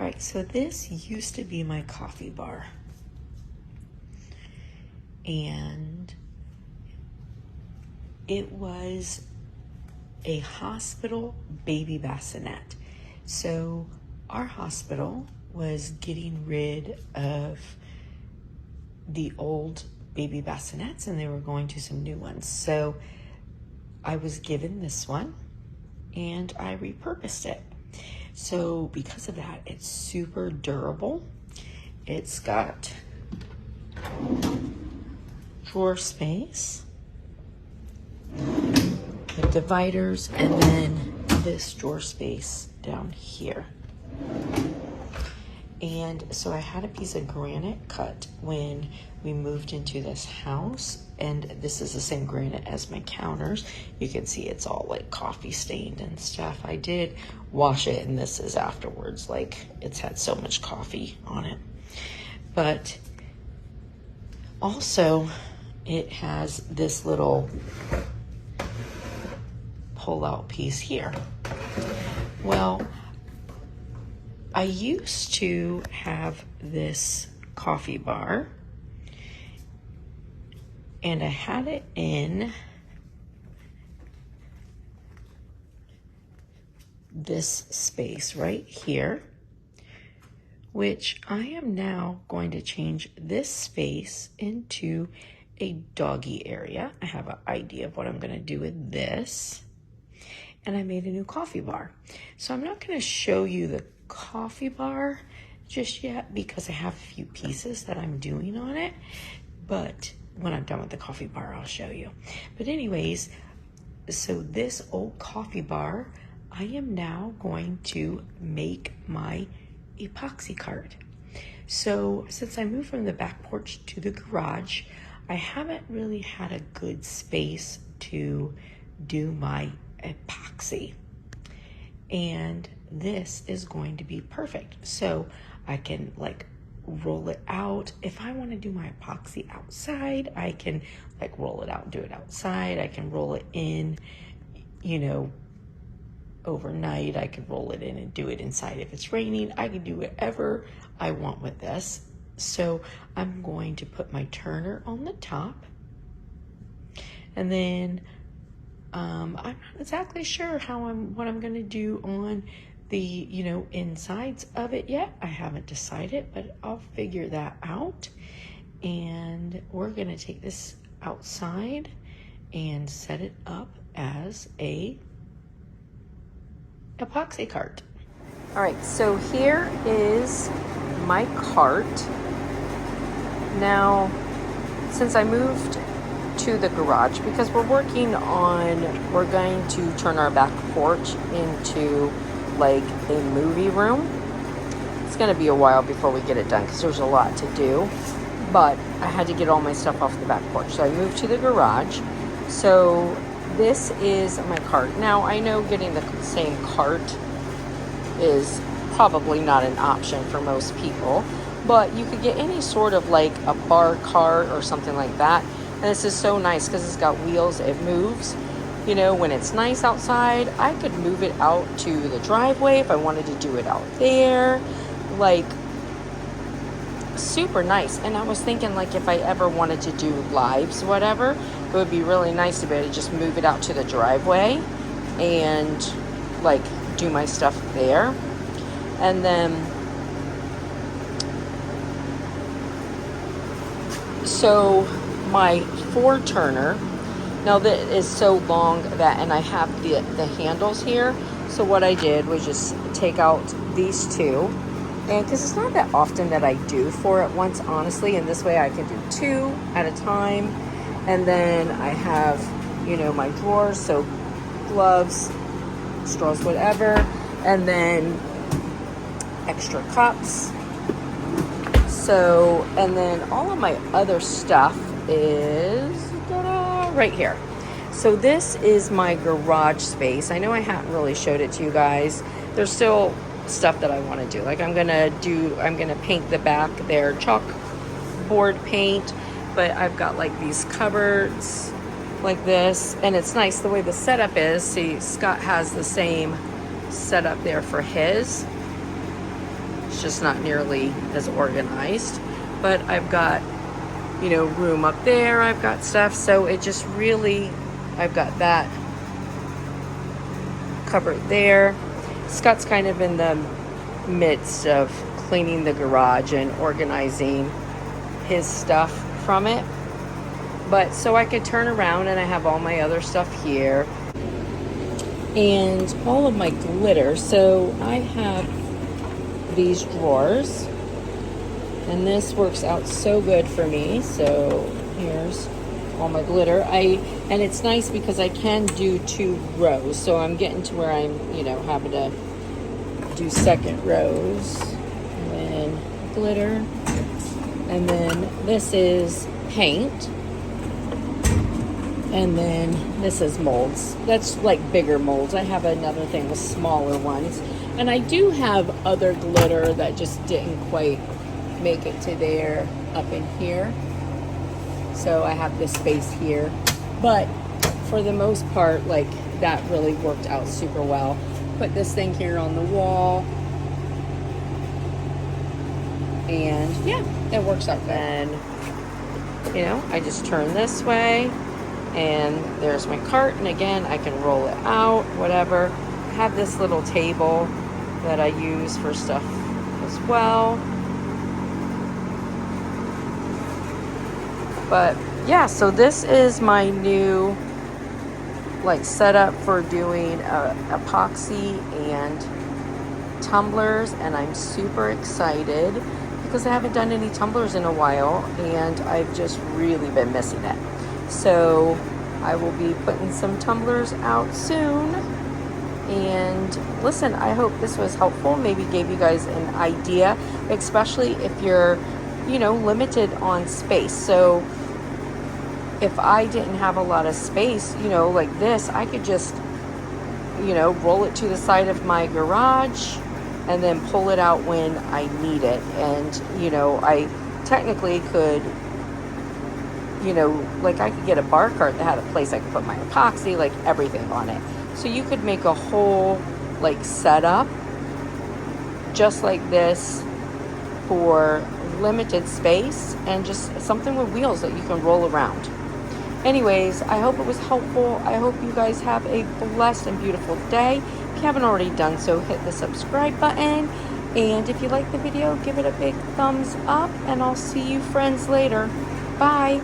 All right, so this used to be my coffee bar. And it was a hospital baby bassinet. So our hospital was getting rid of the old baby bassinets and they were going to some new ones. So I was given this one and I repurposed it. So because of that, it's super durable. It's got drawer space, the dividers, and then this drawer space down here. And so I had a piece of granite cut when we moved into this house, and this is the same granite as my counters. You can see it's all like coffee stained and stuff. I did wash it, and this is afterwards, like it's had so much coffee on it. But also it has this little pull out piece here. Well, I used to have this coffee bar and I had it in this space right here, which I am now going to change this space into a doggy area. I have an idea of what I'm going to do with this. And I made a new coffee bar. So I'm not going to show you the coffee bar just yet because I have a few pieces that I'm doing on it. But when I'm done with the coffee bar, I'll show you. But anyways, so this old coffee bar, I am now going to make my epoxy cart. So since I moved from the back porch to the garage, I haven't really had a good space to do my epoxy. And this is going to be perfect. So I can like roll it out. If I want to do my epoxy outside, I can like roll it out and do it outside. I can roll it in, you know, overnight. I can roll it in and do it inside if it's raining. I can do whatever I want with this. So I'm going to put my turner on the top, and then I'm not exactly sure what I'm going to do on the, you know, insides of it yet. I haven't decided, but I'll figure that out. And we're going to take this outside and set it up as a epoxy cart. All right, so here is my cart. Now, since I moved to the garage, because we're going to turn our back porch into like a movie room. It's going to be a while before we get it done because there's a lot to do, but I had to get all my stuff off the back porch. So I moved to the garage. So this is my cart. Now I know getting the same cart is probably not an option for most people, but you could get any sort of like a bar cart or something like that. And this is so nice because it's got wheels, it moves. You know, when it's nice outside, I could move it out to the driveway if I wanted to do it out there. Like, super nice. And I was thinking, like, if I ever wanted to do lives, whatever, it would be really nice to be able to just move it out to the driveway and, like, do my stuff there. And then, so my 4-turner, now that is so long that, and I have the handles here. So what I did was just take out these two, and because it's not that often that I do 4 at once, honestly, and this way I can do 2 at a time. And then I have, you know, my drawers, so gloves, straws, whatever, and then extra cups. So, and then all of my other stuff is right here. So this is my garage space. I know I haven't really showed it to you guys. There's still stuff that I want to do. Like I'm gonna paint the back there, chalkboard paint, but I've got like these cupboards like this, and it's nice the way the setup is. See, Scott has the same setup there for his. It's just not nearly as organized. But I've got, you know, room up there. I've got stuff. So it just really, I've got that cupboard there. Scott's kind of in the midst of cleaning the garage and organizing his stuff from it. But so I could turn around and I have all my other stuff here. And all of my glitter. So I have these drawers. And this works out so good for me. So here's all my glitter. And it's nice because I can do 2 rows. So I'm getting to where I'm, you know, having to do second rows. And then glitter. And then this is paint. And then this is molds. That's like bigger molds. I have another thing with smaller ones. And I do have other glitter that just didn't quite make it to there up in here. So I have this space here. But for the most part, like that really worked out super well. Put this thing here on the wall. And yeah, it works out good. And, you know, I just turn this way. And there's my cart, and again, I can roll it out, whatever. I have this little table that I use for stuff as well. But yeah, so this is my new like setup for doing epoxy and tumblers, and I'm super excited because I haven't done any tumblers in a while, and I've just really been missing it. So I will be putting some tumblers out soon. And listen, I hope this was helpful. Maybe gave you guys an idea, especially if you're, you know, limited on space. So if I didn't have a lot of space, you know, like this, I could just, you know, roll it to the side of my garage and then pull it out when I need it. And, you know, I technically could, you know, like I could get a bar cart that had a place I could put my epoxy, like everything on it. So you could make a whole like setup just like this for limited space and just something with wheels that you can roll around. Anyways, I hope it was helpful. I hope you guys have a blessed and beautiful day. If you haven't already done so, hit the subscribe button. And if you like the video, give it a big thumbs up, and I'll see you friends later. Bye.